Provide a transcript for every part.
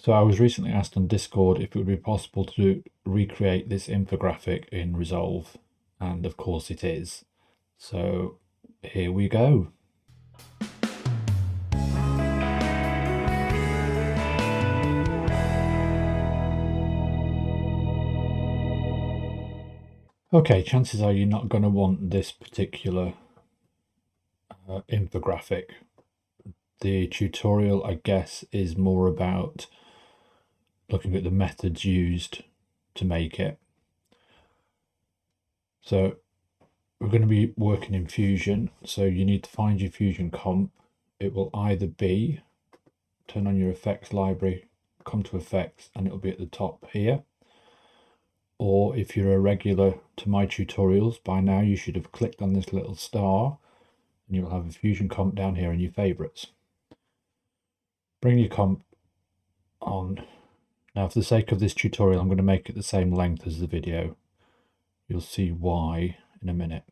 So I was recently asked on Discord if it would be possible to recreate this infographic in Resolve, and of course it is. So here we go. Okay, chances are you're not going to want this particular infographic. The tutorial, I guess, is more about looking at the methods used to make it. So we're going to be working in Fusion, so you need to find your Fusion comp. It will either be, turn on your effects library, come to effects, and it'll be at the top here. Or if you're a regular to my tutorials, by now you should have clicked on this little star and you'll have a Fusion comp down here in your favorites. Bring your comp on. Now, for the sake of this tutorial, I'm going to make it the same length as the video. You'll see why in a minute.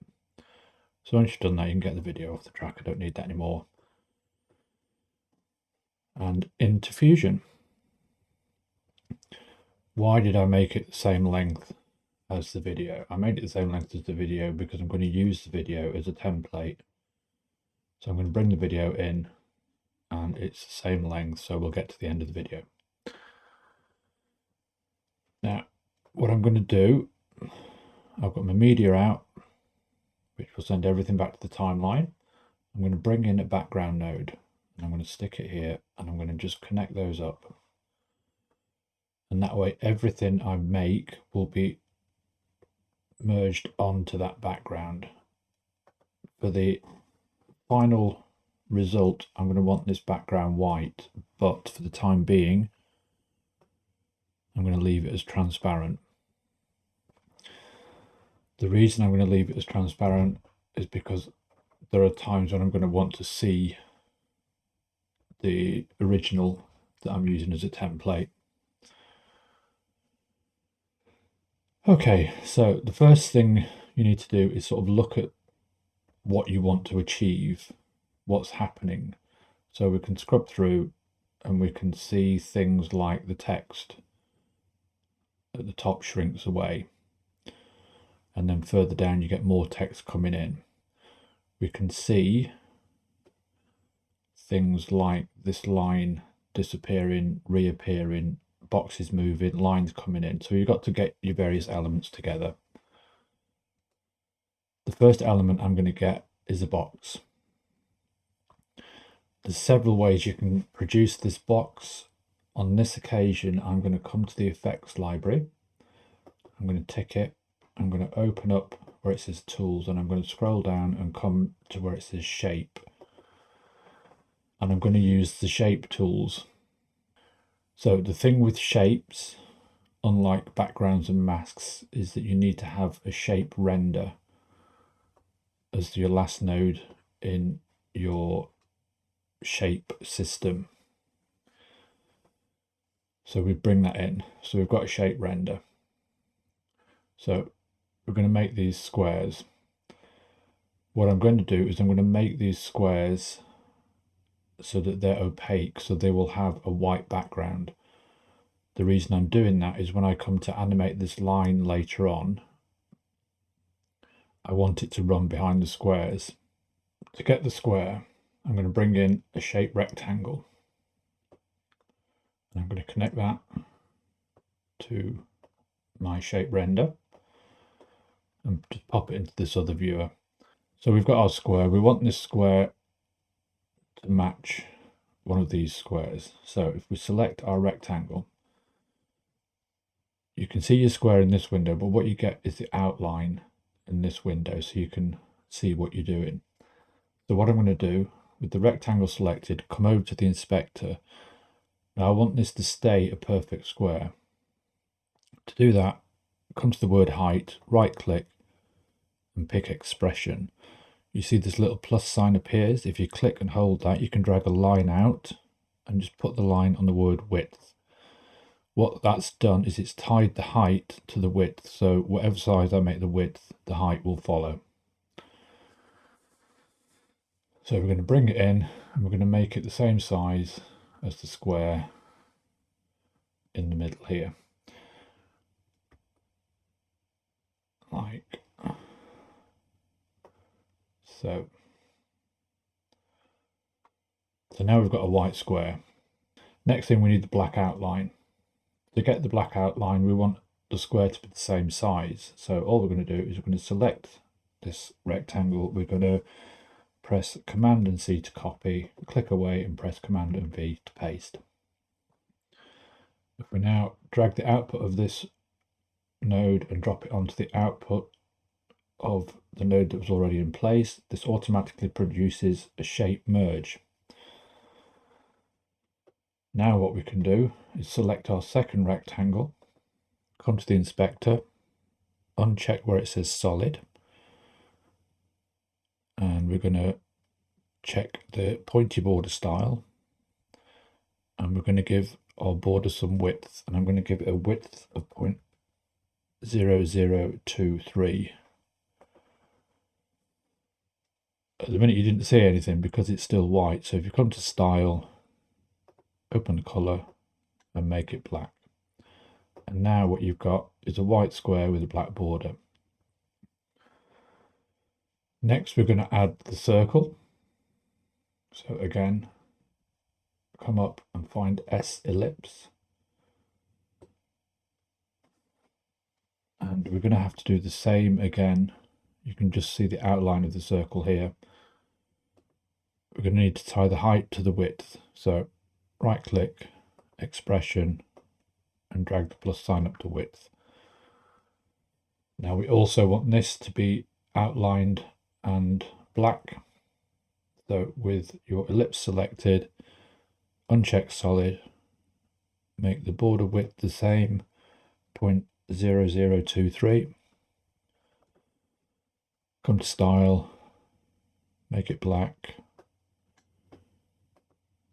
So once you've done that, you can get the video off the track. I don't need that anymore. And into Fusion. Why did I make it the same length as the video? I made it the same length as the video because I'm going to use the video as a template. So I'm going to bring the video in and it's the same length, so we'll get to the end of the video. Now, what I'm going to do, I've got my media out, which will send everything back to the timeline. I'm going to bring in a background node and I'm going to stick it here and I'm going to just connect those up. And that way everything I make will be merged onto that background. For the final result, I'm going to want this background white, but for the time being, I'm going to leave it as transparent. The reason I'm going to leave it as transparent is because there are times when I'm going to want to see the original that I'm using as a template. Okay, so the first thing you need to do is sort of look at what you want to achieve, what's happening. So we can scrub through and we can see things like the text at the top shrinks away. And then further down you get more text coming in. We can see things like this line disappearing, reappearing, boxes moving, lines coming in. So you've got to get your various elements together. The first element I'm going to get is a box. There's several ways you can produce this box. On this occasion, I'm going to come to the effects library. I'm going to tick it. I'm going to open up where it says tools and I'm going to scroll down and come to where it says shape. And I'm going to use the shape tools. So the thing with shapes, unlike backgrounds and masks, is that you need to have a shape render as your last node in your shape system. So we bring that in. So we've got a shape render. So we're going to make these squares. What I'm going to do is I'm going to make these squares so that they're opaque, so they will have a white background. The reason I'm doing that is when I come to animate this line later on, I want it to run behind the squares. To get the square, I'm going to bring in a shape rectangle. And I'm going to connect that to my shape render and just pop it into this other viewer. So we've got our square. We want this square to match one of these squares. So if we select our rectangle, you can see your square in this window, but what you get is the outline in this window so you can see what you're doing. So what I'm going to do, with the rectangle selected, come over to the inspector. Now I want this to stay a perfect square. To do that, come to the word height, right click and pick expression. You see this little plus sign appears. If you click and hold that, you can drag a line out and just put the line on the word width. What that's done is it's tied the height to the width. So whatever size I make the width, the height will follow. So we're going to bring it in and we're going to make it the same size as the square in the middle here, like so. So now we've got a white square. Next thing, we need the black outline. To get the black outline, we want the square to be the same size. So all we're going to do is we're going to select this rectangle. We're going to press Command and C to copy, click away and press Command and V to paste. If we now drag the output of this node and drop it onto the output of the node that was already in place, this automatically produces a shape merge. Now what we can do is select our second rectangle, come to the inspector, uncheck where it says solid, and we're going to check the pointy border style, and we're going to give our border some width, and I'm going to give it a width of 0.0023. At the minute you didn't see anything because it's still white, so if you come to style, open the colour and make it black. And now what you've got is a white square with a black border. Next we're going to add the circle. So again, come up and find S ellipse. And we're going to have to do the same again. You can just see the outline of the circle here. We're going to need to tie the height to the width. So right click, expression, and drag the plus sign up to width. Now we also want this to be outlined and black. So with your ellipse selected, uncheck solid, make the border width the same, 0.0023. Come to style, make it black.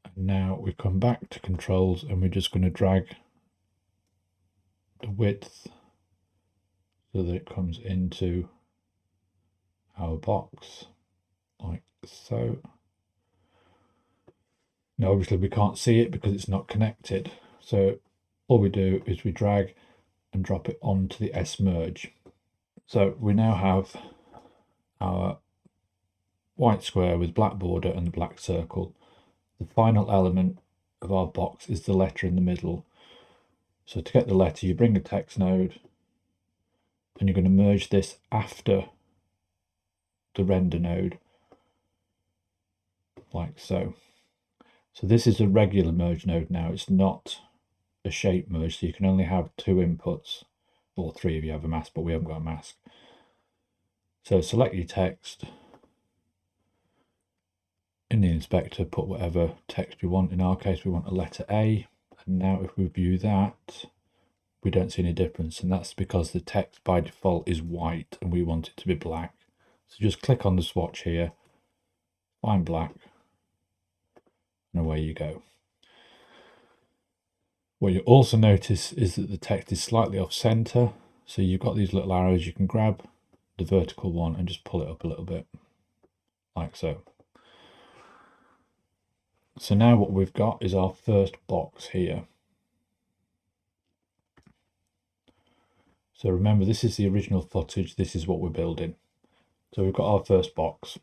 And now we come back to controls and we're just going to drag the width so that it comes into our box like so. Now obviously we can't see it because it's not connected, so all we do is we drag and drop it onto the S merge. So we now have our white square with black border and the black circle. The final element of our box is the letter in the middle. So to get the letter, you bring a text node and you're going to merge this after the render node, like so. So this is a regular merge node now, it's not a shape merge, so you can only have two inputs, or three if you have a mask, but we haven't got a mask. So select your text. In the inspector, put whatever text you want. In our case, we want a letter A. And now if we view that, we don't see any difference. And that's because the text by default is white and we want it to be black. So just click on the swatch here, find black, and away you go. What you also notice is that the text is slightly off center. So you've got these little arrows, you can grab the vertical one and just pull it up a little bit, like so. So now what we've got is our first box here. So remember, this is the original footage, this is what we're building. So we've got our first box.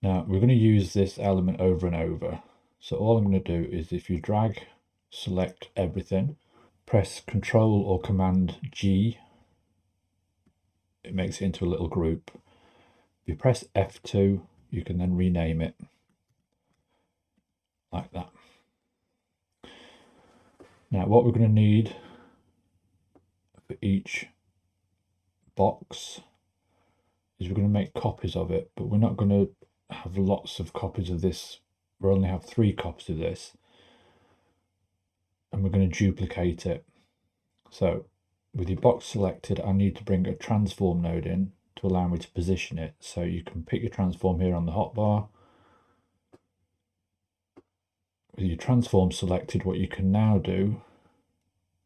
Now we're going to use this element over and over. So all I'm going to do is if you drag, select everything, press Control or Command G, it makes it into a little group. If you press F2, you can then rename it like that. Now what we're going to need for each box is we're going to make copies of it, but we're not going to have lots of copies of this. We'll only have 3 copies of this, and we're going to duplicate it. So with your box selected, I need to bring a transform node in to allow me to position it. So you can pick your transform here on the hotbar. With your transform selected, what you can now do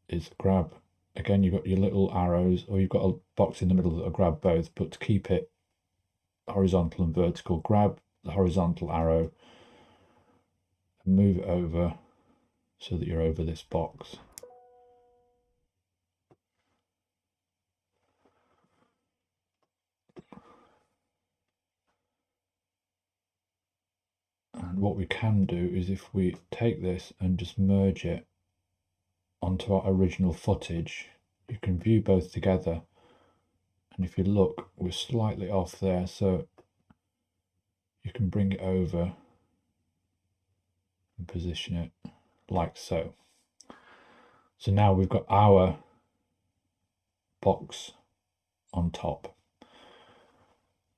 is grab, again, you've got your little arrows, or you've got a box in the middle that'll grab both, but to keep it horizontal and vertical, grab the horizontal arrow and move it over so that you're over this box. And what we can do is if we take this and just merge it onto our original footage, you can view both together. And if you look, we're slightly off there, so you can bring it over and position it like so. So now we've got our box on top.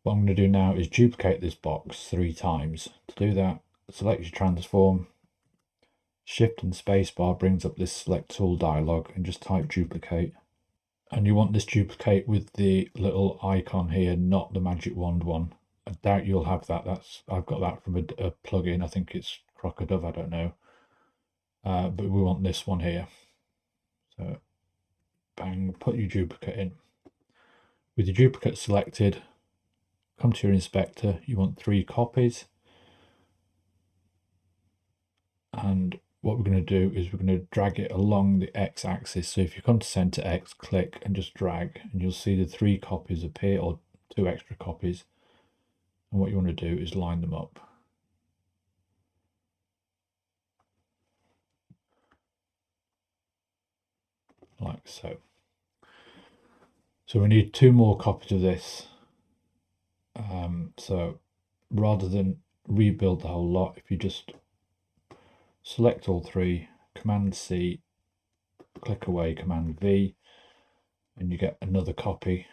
What I'm going to do now is duplicate this box 3 times. To do that, select your transform, Shift and spacebar brings up this select tool dialog, and just type duplicate. And you want this duplicate with the little icon here, not the magic wand one. I doubt you'll have that. I've got that from a plugin. I think it's Crocodile, I don't know. But we want this one here. So bang, put your duplicate in. With your duplicate selected, come to your inspector. You want 3 copies. And what we're going to do is we're going to drag it along the x-axis. So if you come to center X, click and just drag, and you'll see the 3 copies appear, or 2 extra copies. And what you want to do is line them up. Like so. So we need 2 more copies of this. So rather than rebuild the whole lot, if you just select all 3, Command C, click away, Command V, and you get another copy.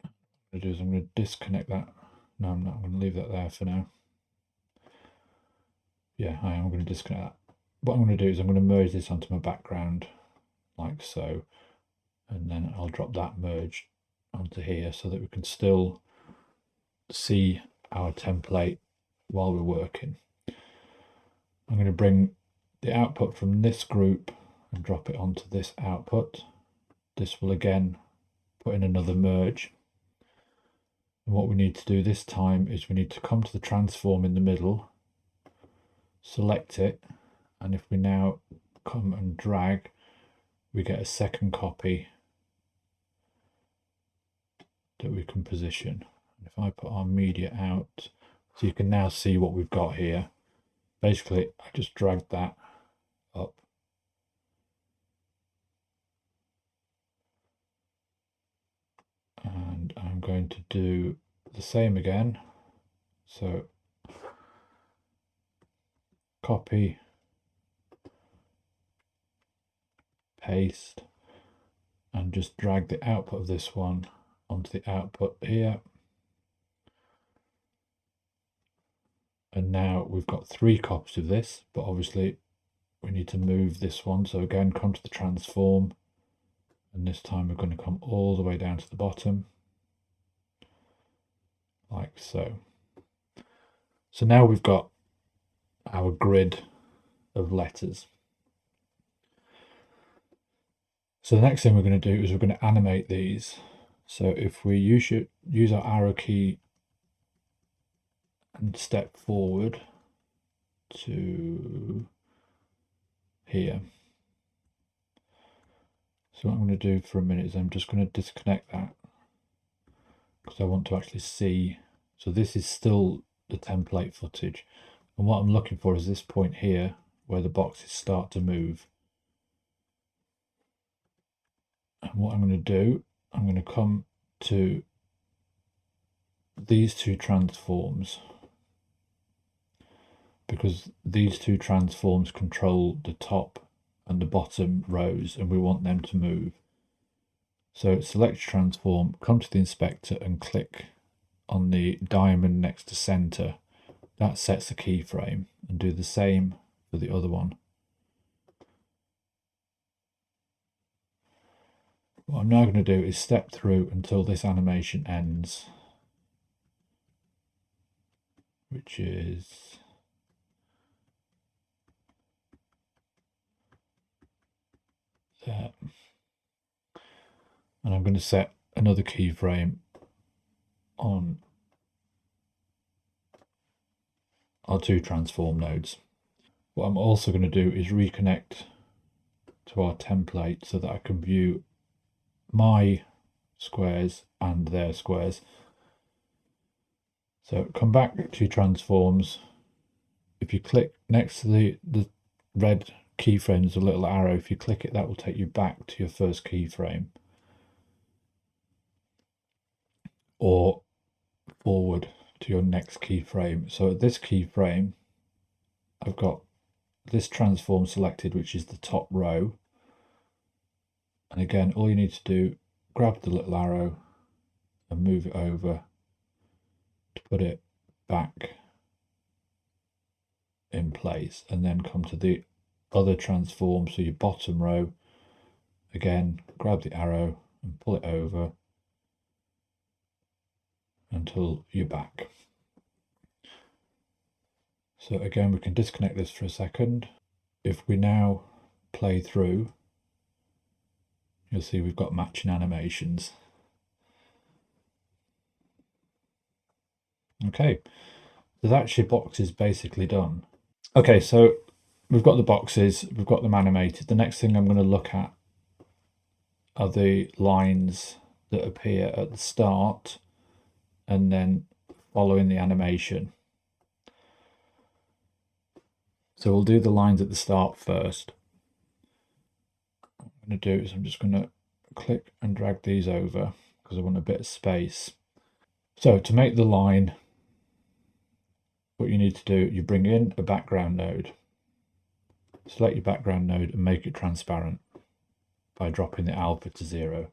What I'm going to do is I'm going to disconnect that. No, I'm not. I'm going to leave that there for now. Yeah, I'm going to disconnect that. What I'm going to do is I'm going to merge this onto my background like so, and then I'll drop that merge onto here so that we can still see our template while we're working. I'm going to bring the output from this group and drop it onto this output. This will again put in another merge. And what we need to do this time is we need to come to the transform in the middle, select it, and if we now come and drag, we get a second copy that we can position. And if I put our media out, so you can now see what we've got here. Basically, I just dragged that up. And I'm going to do the same again. So copy, paste, and just drag the output of this one onto the output here. And now we've got 3 copies of this, but obviously we need to move this one. So again, come to the transform, and this time we're going to come all the way down to the bottom, like so. So now we've got our grid of letters. So the next thing we're going to do is we're going to animate these. So if we use our arrow key and step forward to here. So what I'm going to do for a minute is I'm just going to disconnect that because I want to actually see. So this is still the template footage, and what I'm looking for is this point here where the boxes start to move. And what I'm going to do, I'm going to come to these 2 transforms, because these 2 transforms control the top and the bottom rows, and we want them to move. So select transform, come to the inspector and click on the diamond next to center. That sets the keyframe, and do the same for the other one. What I'm now going to do is step through until this animation ends, which is there. And I'm going to set another keyframe on our two transform nodes. What I'm also going to do is reconnect to our template so that I can view my squares and their squares. So come back to your transforms. If you click next to the red keyframe, there's a little arrow. If you click it, that will take you back to your first keyframe, or forward to your next keyframe. So at this keyframe, I've got this transform selected, which is the top row. And again, all you need to do, grab the little arrow and move it over to put it back in place, and then come to the other transform. So your bottom row, again, grab the arrow and pull it over until you're back. So again, we can disconnect this for a second. If we now play through, you'll see we've got matching animations. Okay, so that's your boxes basically done. Okay, so we've got the boxes, we've got them animated. The next thing I'm going to look at are the lines that appear at the start and then following the animation. So we'll do the lines at the start first. What I'm going to do is I'm just going to click and drag these over because I want a bit of space. So to make the line, what you need to do, you bring in a background node. Select your background node and make it transparent by dropping the alpha to 0.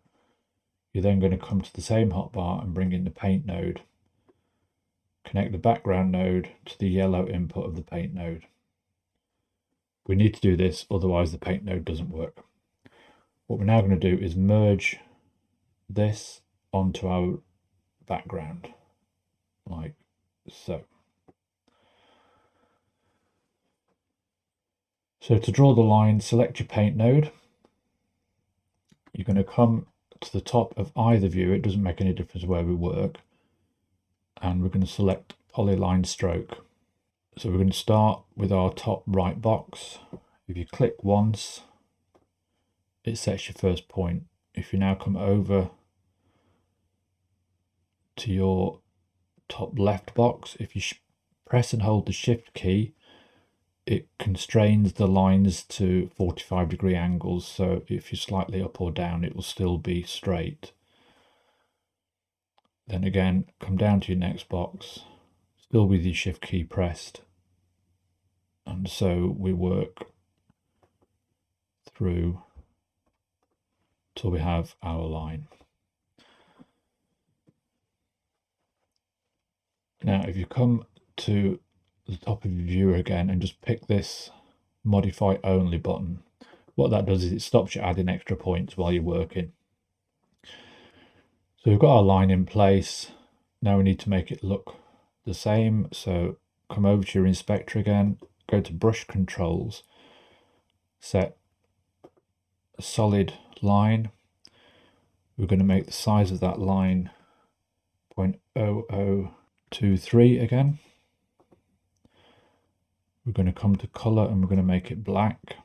You're then going to come to the same hotbar and bring in the paint node. Connect the background node to the yellow input of the paint node. We need to do this, otherwise the paint node doesn't work. What we're now going to do is merge this onto our background, like so. So to draw the line, select your paint node. You're going to come to the top of either view, it doesn't make any difference where we work, and we're going to select polyline stroke. So we're going to start with our top right box. If you click once, it sets your first point. If you now come over to your top left box, if you press and hold the shift key, it constrains the lines to 45-degree angles, so if you're slightly up or down, it will still be straight. Then again, come down to your next box, still with your shift key pressed, and so we work through till we have our line. Now if you come to the top of your viewer again and just pick this modify only button, what that does is it stops you adding extra points while you're working. So we've got our line in place. Now we need to make it look the same. So come over to your inspector again, go to brush controls, set a solid line. We're going to make the size of that line 0.0023 again. We're going to come to color and we're going to make it black.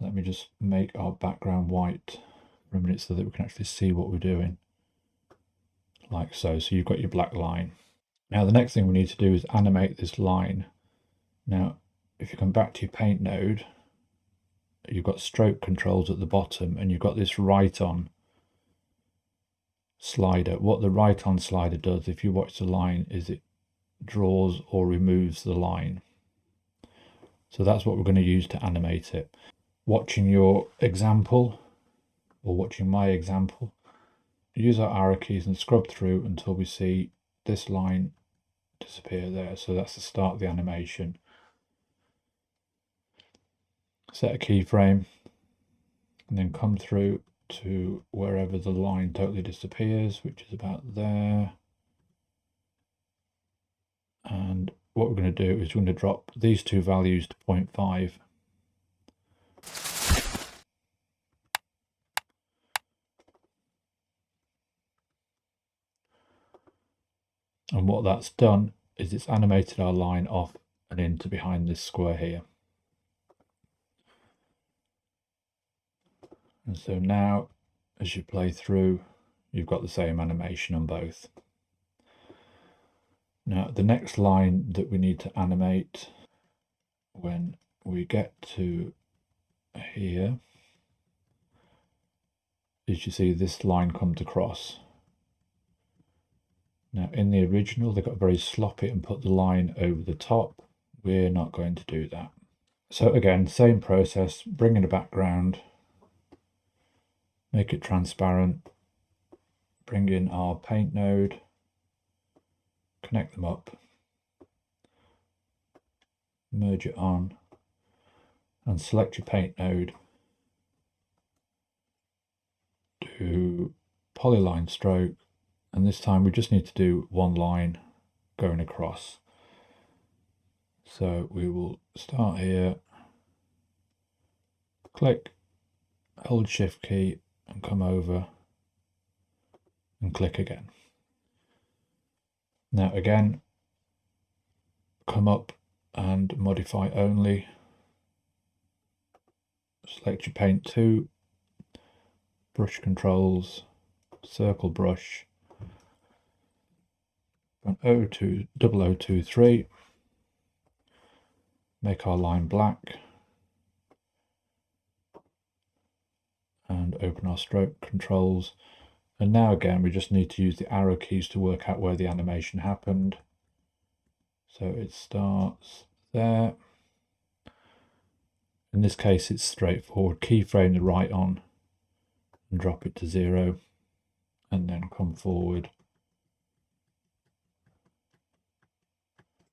Let me just make our background white for a minute so that we can actually see what we're doing. Like so. So you've got your black line. Now the next thing we need to do is animate this line. Now if you come back to your paint node, you've got stroke controls at the bottom and you've got this right on slider. What the right on slider does, if you watch the line, is it draws or removes the line. So that's what we're going to use to animate it. Watching your example, or watching my example, use our arrow keys and scrub through until we see this line disappear there. So that's the start of the animation. Set a keyframe and then come through to wherever the line totally disappears, which is about there. And what we're going to do is we're going to drop these two values to 0.5. And what that's done is it's animated our line off and into behind this square here. And so now, as you play through, you've got the same animation on both. Now, the next line that we need to animate, when we get to here, is you see this line comes across. Now, in the original, they got very sloppy and put the line over the top. We're not going to do that. So again, same process, bring in a background, make it transparent, bring in our paint node, connect them up, merge it on, and select your paint node, do polyline stroke, and this time we just need to do one line going across. So we will start here, click, hold shift key and come over and click again. Now again, come up and modify only, select your paint 2, brush controls, circle brush, 0023, make our line black, and open our stroke controls. And now again, we just need to use the arrow keys to work out where the animation happened. So it starts there. In this case, it's straightforward. Keyframe the right on and drop it to 0, and then come forward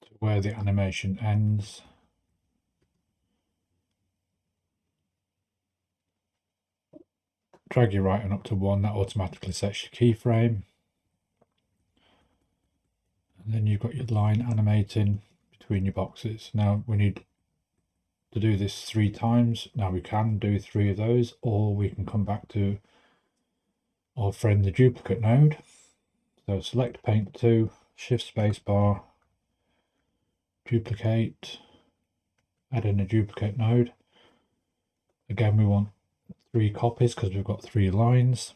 to where the animation ends. Drag your right on up to 1, that automatically sets your keyframe. And then you've got your line animating between your boxes. Now we need to do this 3 times. Now we can do 3 of those, or we can come back to our friend the duplicate node. So select paint 2, shift space bar, duplicate, add in a duplicate node. Again, we want 3 copies because we've got 3 lines.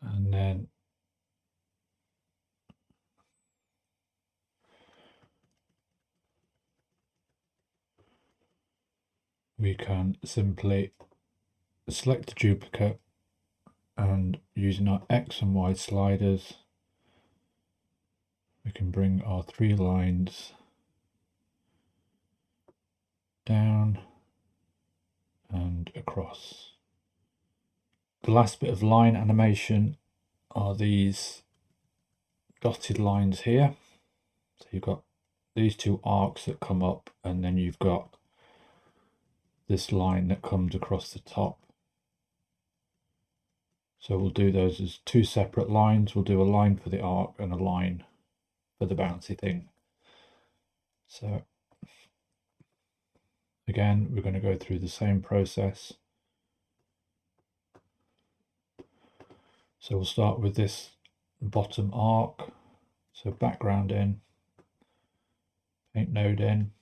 And then we can simply select the duplicate, and using our X and Y sliders, we can bring our 3 lines down and across. The last bit of line animation are these dotted lines here. So you've got these 2 arcs that come up, and then you've got this line that comes across the top. So we'll do those as 2 separate lines. We'll do a line for the arc and a line for the bouncy thing. So again, we're going to go through the same process. So we'll start with this bottom arc. So background in, paint node in,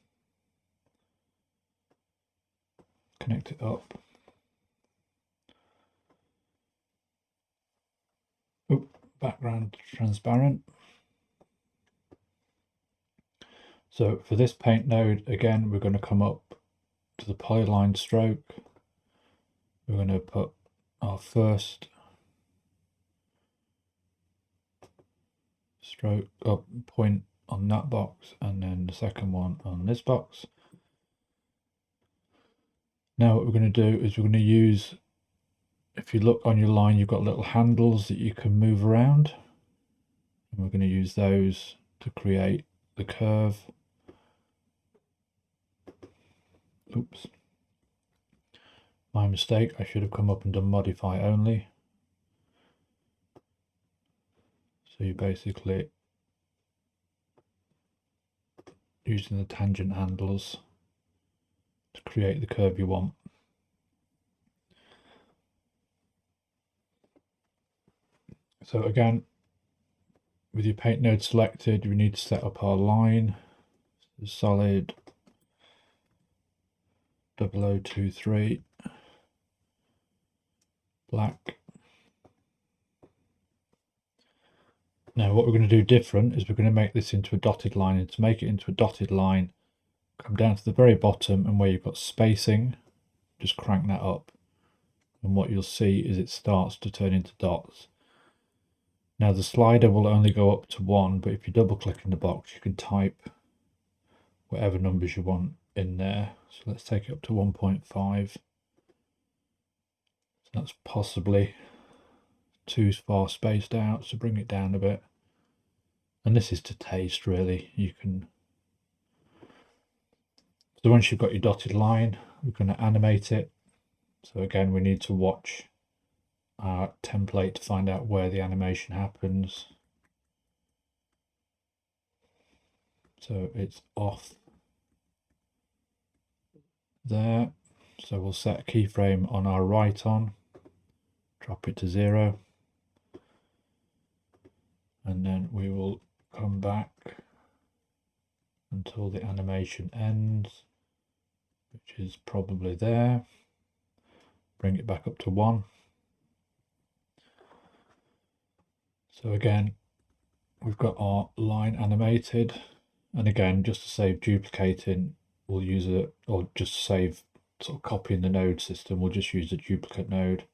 connect it up. Background transparent. So for this paint node, again, we're going to come up to the polyline stroke. We're going to put our first stroke up point on that box, and then the second one on this box. Now what we're going to do is we're going to use, if you look on your line, you've got little handles that you can move around, and we're going to use those to create the curve. Oops, my mistake, I should have come up and done modify only. So you basically using the tangent handles to create the curve you want. So again, with your paint node selected, we need to set up our line. Solid 0023 black. Now what we're going to do different is we're going to make this into a dotted line, and to make it into a dotted line, come down to the very bottom, and where you've got spacing, just crank that up, and what you'll see is it starts to turn into dots. Now the slider will only go up to 1, but if you double click in the box you can type whatever numbers you want in there. So let's take it up to 1.5. So that's possibly too far spaced out, so bring it down a bit. And this is to taste, really. You can. So once you've got your dotted line, we're going to animate it. So again, we need to watch our template to find out where the animation happens. So it's off there. So we'll set a keyframe on our right on, drop it to 0, and then we will come back until the animation ends, which is probably there. Bring it back up to 1. So again, we've got our line animated, and again, just to save duplicating, we'll use it, or just save sort of copying the node system, we'll just use a duplicate node.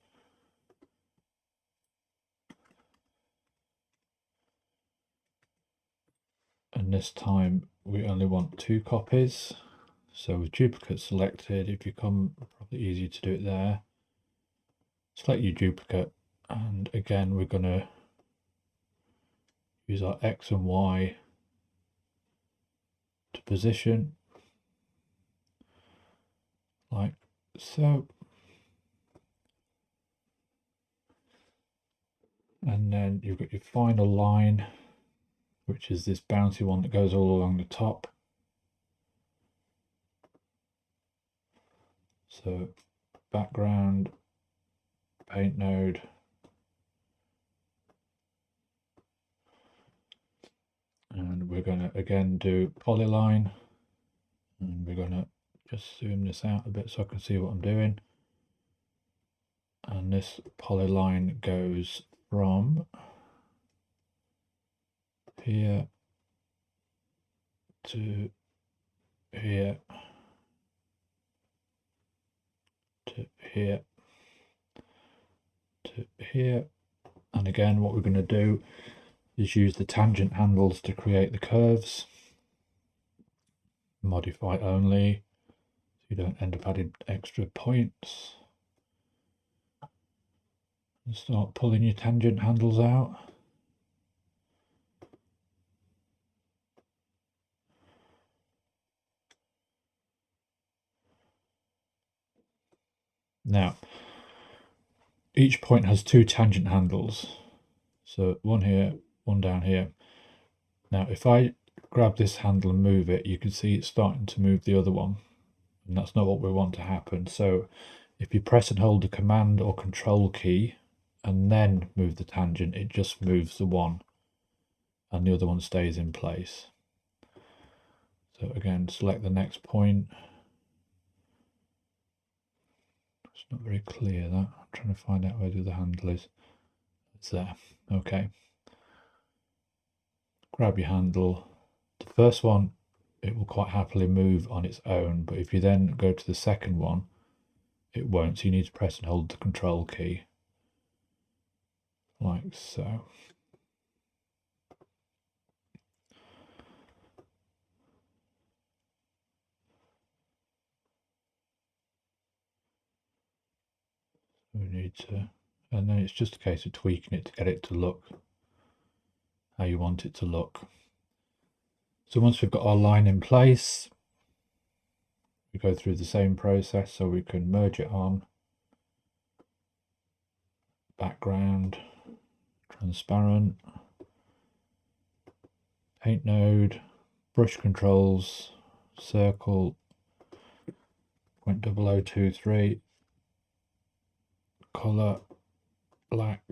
And this time we only want 2 copies. So with duplicate selected, if you come, probably easier to do it there, select your duplicate, and again we're going to use our X and Y to position, like so. And then you've got your final line, which is this bouncy one that goes all along the top. So background, paint node, and we're going to again do polyline, and we're going to just zoom this out a bit so I can see what I'm doing. And this polyline goes from here to here to here to here. And again, what we're going to do is use the tangent handles to create the curves. Modify only, so you don't end up adding extra points. And start pulling your tangent handles out. Now, each point has 2 tangent handles. So one here, one down here. Now, if I grab this handle and move it, you can see it's starting to move the other one. And that's not what we want to happen. So if you press and hold the Command or Control key and then move the tangent, it just moves the one and the other one stays in place. So again, select the next point. It's not very clear, that. I'm trying to find out where the other handle is. It's there. Okay. Grab your handle. The first one, it will quite happily move on its own, but if you then go to the second one, it won't. So you need to press and hold the Control key, like so. We need to, and then it's just a case of tweaking it to get it to look how you want it to look. So once we've got our line in place, we go through the same process, so we can merge it on, background, transparent, paint node, brush controls, circle, 0.0023, color, black,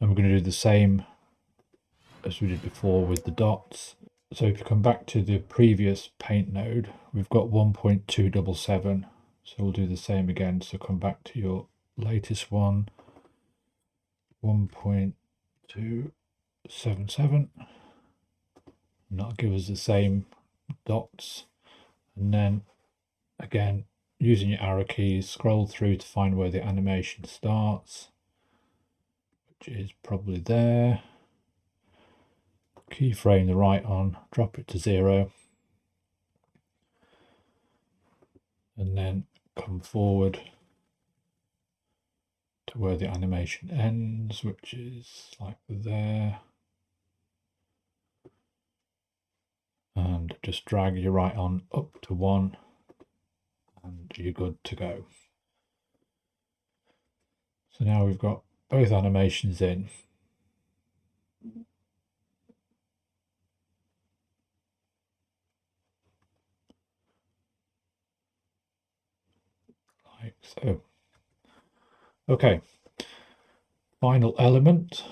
and we're going to do the same as we did before with the dots. So if you come back to the previous paint node, we've got 1.277. So we'll do the same again. So come back to your latest one, 1.277. And that'll give us the same dots. And then again, using your arrow keys, scroll through to find where the animation starts, which is probably there. Keyframe the right on, drop it to 0, and then come forward to where the animation ends, which is like there, and just drag your right on up to 1 and you're good to go. So now we've got both animations in. Like so. Okay, final element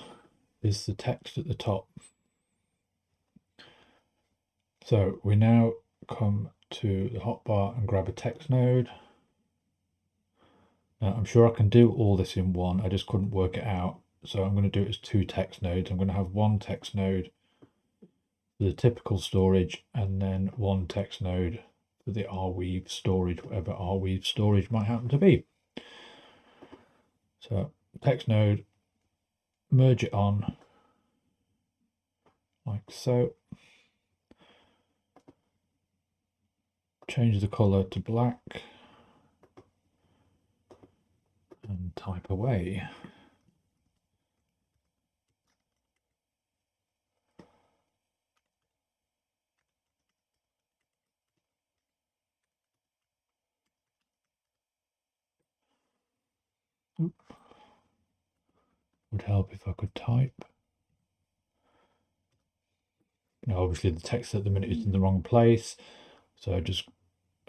is the text at the top. So we now come to the hotbar and grab a text node. Now I'm sure I can do all this in one, I just couldn't work it out. So I'm going to do it as 2 text nodes. I'm going to have one text node for the typical storage and then one text node for the Arweave storage, whatever Arweave storage might happen to be. So text node, merge it on like so. Change the color to black and type away. Oop. Would help if I could type. Now obviously the text at the minute is in the wrong place, so just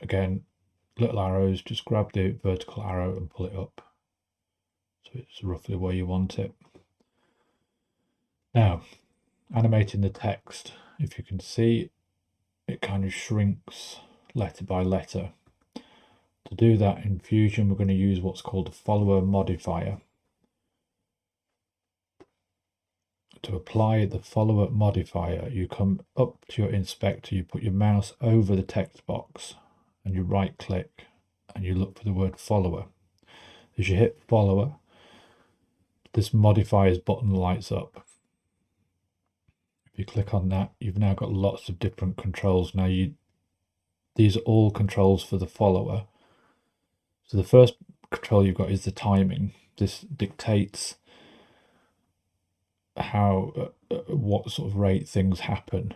again little arrows, just grab the vertical arrow and pull it up so it's roughly where you want it. Now animating the text, if you can see, it kind of shrinks letter by letter. To do that in Fusion, we're going to use what's called a follower modifier. To apply the follower modifier, you come up to your inspector, you put your mouse over the text box and you right click and you look for the word follower. As you hit follower, this modifier's button lights up. If you click on that, you've now got lots of different controls. Now these are all controls for the follower. So the first control you've got is the timing. This dictates how what sort of rate things happen.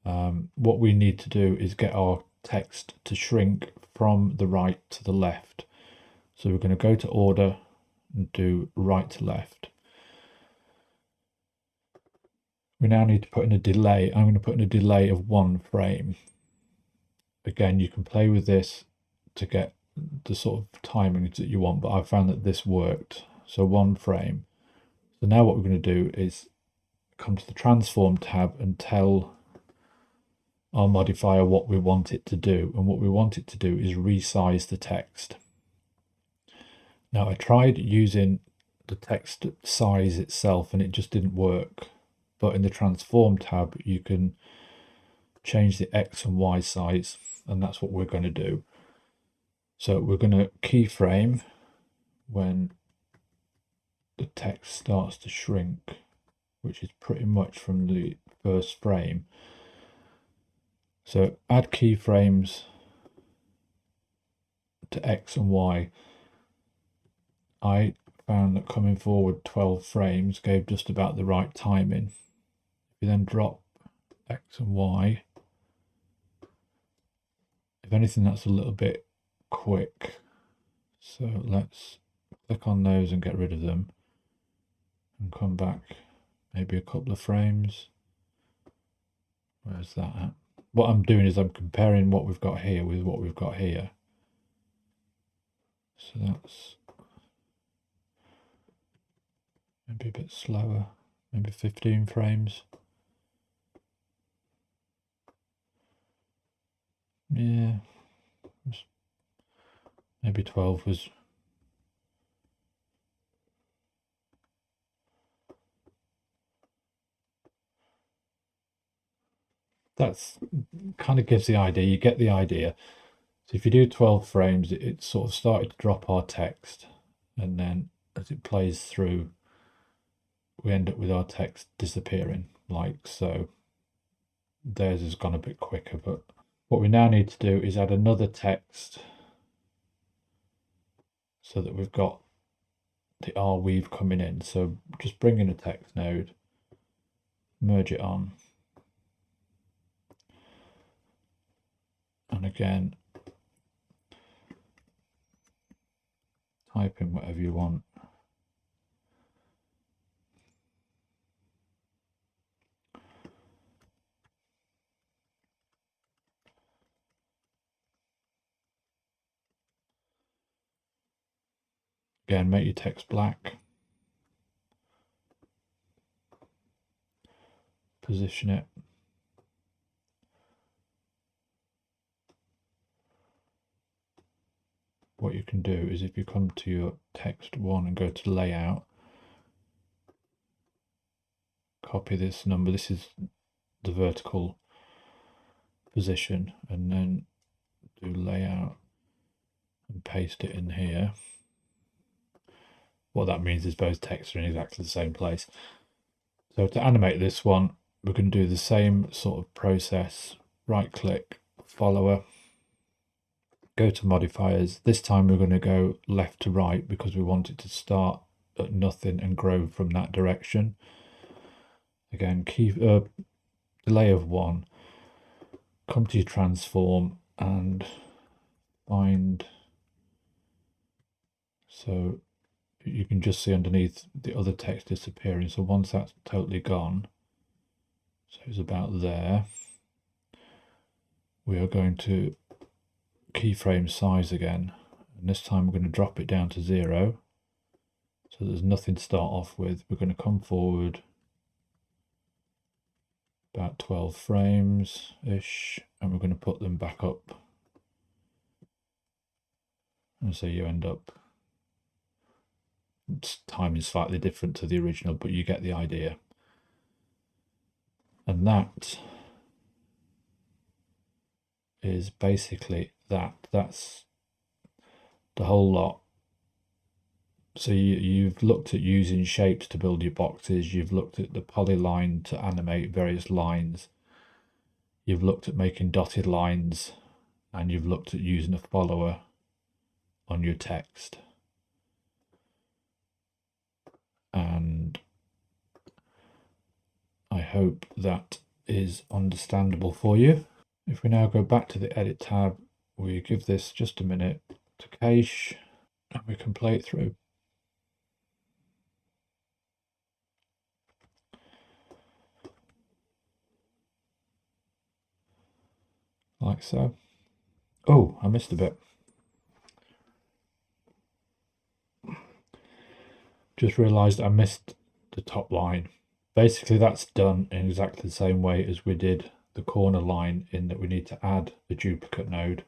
What we need to do is get our text to shrink from the right to the left. So we're going to go to order and do right to left. We now need to put in a delay. I'm going to put in a delay of 1 frame. Again, you can play with this to get the sort of timing that you want, but I found that this worked. So 1 frame. So now what we're going to do is come to the transform tab and tell our modifier what we want it to do. And what we want it to do is resize the text. Now I tried using the text size itself and it just didn't work. But in the transform tab, you can change the X and Y size, and that's what we're going to do. So we're going to keyframe when the text starts to shrink, which is pretty much from the first frame. So add keyframes to X and Y. I found that coming forward 12 frames gave just about the right timing. If you then drop X and Y, if anything, that's a little bit quick. So let's click on those and get rid of them and come back maybe a couple of frames. Where's that at? What I'm doing is I'm comparing what we've got here with what we've got here. So that's maybe a bit slower. maybe 15 frames. Yeah, maybe 12 was. That's kind of gives the idea, you get the idea. So if you do 12 frames, it sort of started to drop our text, and then as it plays through, we end up with our text disappearing, like so. Theirs has gone a bit quicker, but what we now need to do is add another text so that we've got the R weave coming in. So just bring in a text node, merge it on, and again type in whatever you want. Again, make your text black, position it, what you can do is if you come to your text one and go to layout, copy this number, this is the vertical position, and then do layout and paste it in here. What that means is both texts are in exactly the same place. So to animate this one, we're going to do the same sort of process. Right click, follower, go to modifiers. This time we're going to go left to right because we want it to start at nothing and grow from that direction. Again, delay of 1, come to your transform and find, so you can just see underneath the other text disappearing. So once that's totally gone, so it's about there, we are going to keyframe size again, and this time we're going to drop it down to 0, so there's nothing to start off with. We're going to come forward about 12 frames ish, and we're going to put them back up, and so you end up, time is slightly different to the original, but you get the idea. And that is basically that's the whole lot. So you've looked at using shapes to build your boxes, you've looked at the polyline to animate various lines, you've looked at making dotted lines, and you've looked at using a follower on your text. And I hope that is understandable for you. If we now go back to the edit tab, we give this just a minute to cache, and we can play it through. Like so. Oh, I missed a bit. Just realised I missed the top line. Basically that's done in exactly the same way as we did the corner line, in that we need to add a duplicate node.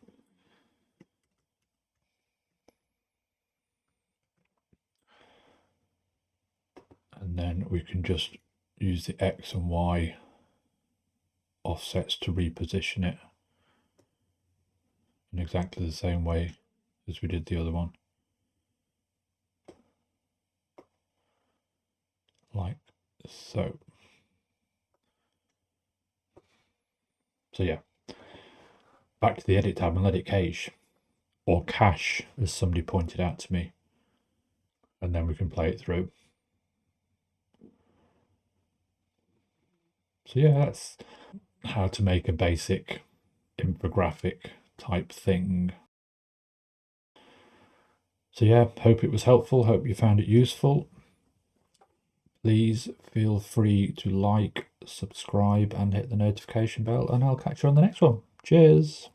And then we can just use the X and Y offsets to reposition it in exactly the same way as we did the other one. Like so. So yeah, back to the edit tab and let it cache, or cache as somebody pointed out to me, and then we can play it through. So yeah, that's how to make a basic infographic type thing. So yeah, hope it was helpful, hope you found it useful. Please feel free to like, subscribe, and hit the notification bell, and I'll catch you on the next one. Cheers!